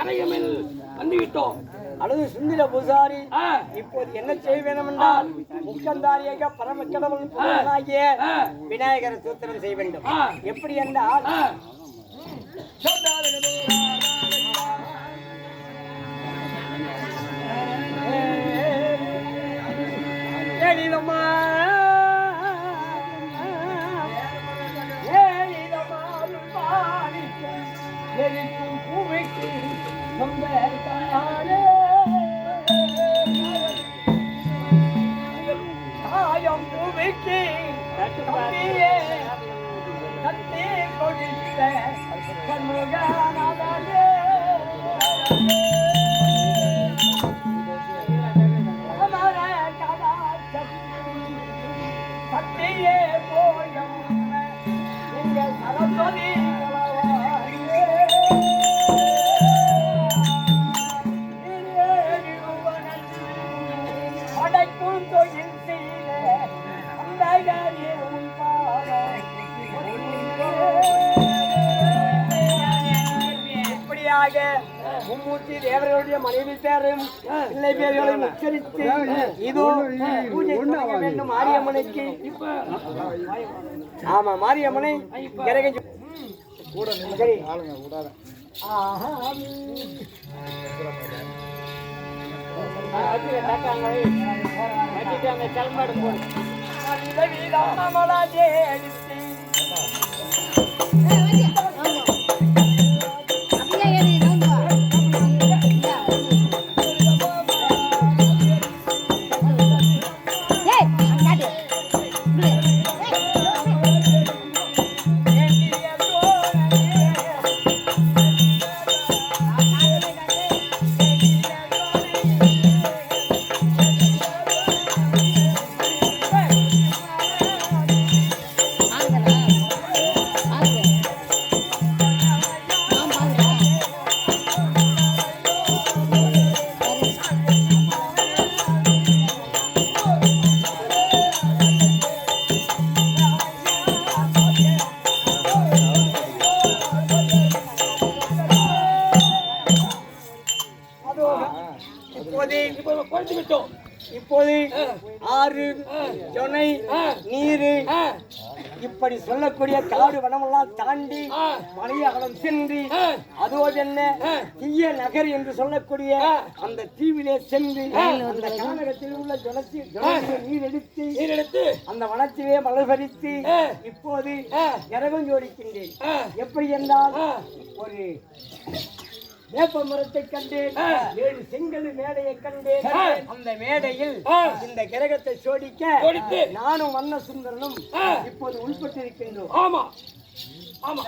கரையமில் வந்துவிட்டோம். அல்லது சுந்தர பூசாரி இப்போது என்ன செய்ய வேண்டும் என்றால் முக்கந்தாரியாக பரமக்கடவுள் புகழனாகிய விநாயகரை சூத்திரம் செய்ய வேண்டும். எப்படி என்றால் தாயம் பூமிக்கு கத்தி கொடுத்த கண்முகனாலே சத்தியே போயம் எங்கள் சரஸ்வதி படைக்கும் தொழில் செய்த இப்படியாக மும்மூர்த்தி தேவர்களுடைய மனைவி பேரும் பிள்ளை பேர்களையும் உச்சரித்து இதோ பூஜை தொடங்க வேண்டும் மாரியம்மனுக்கு. ஆமா, மாரியம்மனை சரி கிளம்பாடு போடு இப்போது ஆறு ஜொனை நீரு இப்படி சொல்லக்கூடிய காடு வனமெல்லாம் தாண்டி மலையகலம் சென்று அதோடு என்ன தீய நகர் என்று சொல்லக்கூடிய அந்த தீவிலே சென்று அந்த கானகத்தில் உள்ள நீர் எடுத்து அந்த வனத்திலே மலர் பறித்து இப்போது கரகம் ஜோடிக்கின்றேன். எப்படி என்றால் ஒரு வேப்ப மரத்தை கண்டேன், 7 செங்கல் மேடையை கண்டேன். அந்த மேடையில் இந்த கிரகத்தை சோடிக்க நானும் வண்ண சுந்தரனும் இப்போது உள்பட்டிருக்கின்றோம். ஆமா ஆமா.